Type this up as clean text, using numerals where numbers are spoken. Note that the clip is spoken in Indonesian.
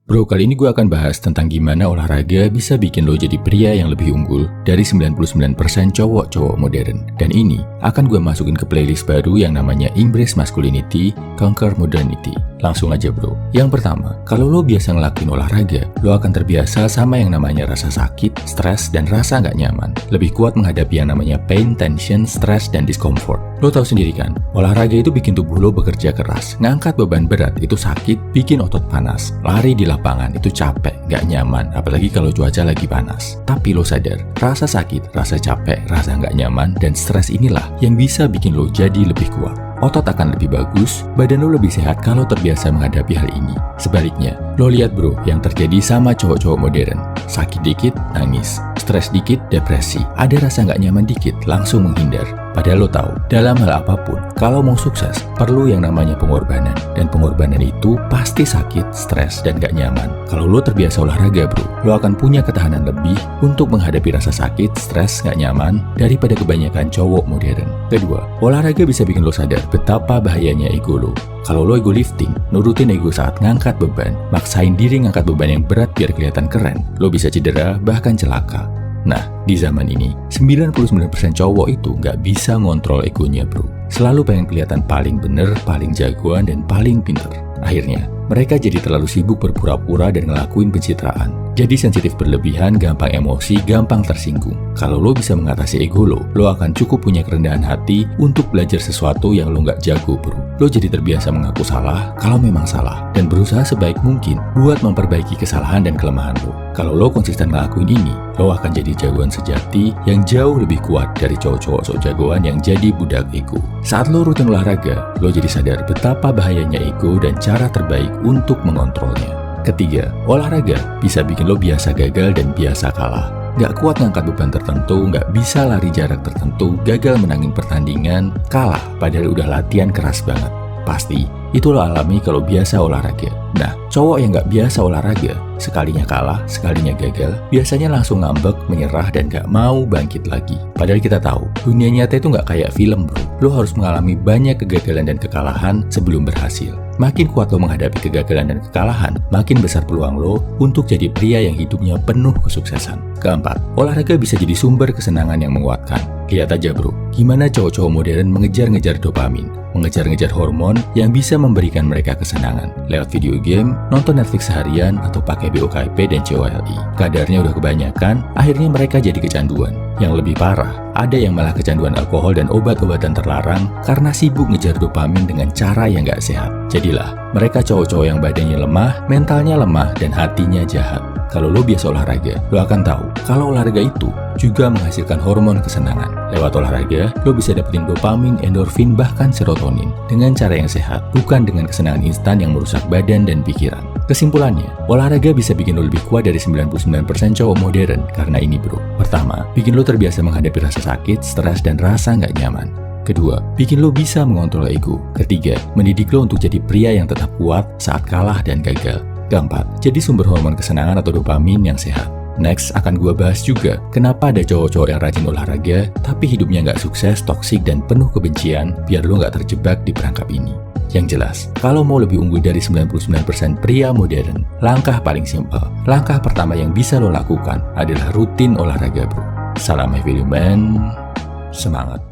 Bro, kali ini gue akan bahas tentang gimana olahraga bisa bikin lo jadi pria yang lebih unggul dari 99% cowok-cowok modern. Dan ini akan gue masukin ke playlist baru yang namanya Embrace Masculinity, Conquer Modernity. Langsung aja bro. Yang pertama, kalau lo biasa ngelakuin olahraga, lo akan terbiasa sama yang namanya rasa sakit, stres, dan rasa nggak nyaman. Lebih kuat menghadapi yang namanya pain, tension, stress, dan discomfort. Lo tahu sendiri kan, olahraga itu bikin tubuh lo bekerja keras. Ngangkat beban berat itu sakit, bikin otot panas. Lari di lapangan itu capek, nggak nyaman, apalagi kalau cuaca lagi panas. Tapi lo sadar, rasa sakit, rasa capek, rasa nggak nyaman, dan stres inilah yang bisa bikin lo jadi lebih kuat. Otot akan lebih bagus, badan lo lebih sehat kalau terbiasa menghadapi hal ini. Sebaliknya, lo lihat bro yang terjadi sama cowok-cowok modern. Sakit dikit, nangis. Stres dikit, depresi. Ada rasa nggak nyaman dikit, langsung menghindar. Padahal lo tahu, dalam hal apapun, kalau mau sukses, perlu yang namanya pengorbanan. Dan pengorbanan itu pasti sakit, stres, dan nggak nyaman. Kalau lo terbiasa olahraga bro, lo akan punya ketahanan lebih untuk menghadapi rasa sakit, stres, nggak nyaman daripada kebanyakan cowok modern. Kedua, olahraga bisa bikin lo sadar betapa bahayanya ego lo. Kalau lo ego lifting, nurutin ego saat ngangkat beban, maksain diri ngangkat beban yang berat biar kelihatan keren, lo bisa cedera, bahkan celaka. Nah, di zaman ini, 99% cowok itu nggak bisa ngontrol egonya bro. Selalu pengen kelihatan paling bener, paling jagoan, dan paling pinter. Akhirnya, mereka jadi terlalu sibuk berpura-pura dan ngelakuin pencitraan. Jadi sensitif berlebihan, gampang emosi, gampang tersinggung. Kalau lo bisa mengatasi ego lo akan cukup punya kerendahan hati untuk belajar sesuatu yang lo nggak jago bro. Lo jadi terbiasa mengaku salah kalau memang salah, dan berusaha sebaik mungkin buat memperbaiki kesalahan dan kelemahan lo. Kalau lo konsisten ngelakuin ini, lo akan jadi jagoan sejati yang jauh lebih kuat dari cowok-cowok sok jagoan yang jadi budak ego. Saat lo rutin olahraga, lo jadi sadar betapa bahayanya ego dan cara terbaik untuk mengontrolnya. Ketiga, olahraga bisa bikin lo biasa gagal dan biasa kalah. Gak kuat ngangkat beban tertentu, gak bisa lari jarak tertentu, gagal menangin pertandingan, kalah padahal udah latihan keras banget. Pasti, itu lo alami kalau biasa olahraga. Nah, cowok yang gak biasa olahraga, sekalinya kalah, sekalinya gagal, biasanya langsung ngambek, menyerah, dan gak mau bangkit lagi. Padahal kita tahu, dunia nyata itu gak kayak film bro. Lo harus mengalami banyak kegagalan dan kekalahan sebelum berhasil. Makin kuat lo menghadapi kegagalan dan kekalahan, makin besar peluang lo untuk jadi pria yang hidupnya penuh kesuksesan. Keempat, olahraga bisa jadi sumber kesenangan yang menguatkan. Lihat aja bro, gimana cowok-cowok modern mengejar-ngejar dopamin, mengejar-ngejar hormon yang bisa memberikan mereka kesenangan. Lewat video game, nonton Netflix seharian, atau pakai BOKP dan COLI. Kadarnya udah kebanyakan, akhirnya mereka jadi kecanduan. Yang lebih parah, ada yang malah kecanduan alkohol dan obat-obatan terlarang karena sibuk ngejar dopamin dengan cara yang gak sehat. Jadilah, mereka cowok-cowok yang badannya lemah, mentalnya lemah, dan hatinya jahat. Kalau lo biasa olahraga, lo akan tahu kalau olahraga itu juga menghasilkan hormon kesenangan. Lewat olahraga, lo bisa dapetin dopamin, endorfin, bahkan serotonin dengan cara yang sehat, bukan dengan kesenangan instan yang merusak badan dan pikiran. Kesimpulannya, olahraga bisa bikin lo lebih kuat dari 99% cowok modern karena ini bro. Pertama, bikin lo terbiasa menghadapi rasa sakit, stres, dan rasa nggak nyaman. Kedua, bikin lo bisa mengontrol ego. Ketiga, mendidik lo untuk jadi pria yang tetap kuat saat kalah dan gagal. Keempat, jadi sumber hormon kesenangan atau dopamin yang sehat. Next, akan gue bahas juga kenapa ada cowok-cowok yang rajin olahraga tapi hidupnya nggak sukses, toksik, dan penuh kebencian biar lo nggak terjebak di perangkap ini. Yang jelas, kalau mau lebih unggul dari 99% pria modern, langkah paling simpel, langkah pertama yang bisa lo lakukan adalah rutin olahraga bro. Salam Heavy Man, semangat!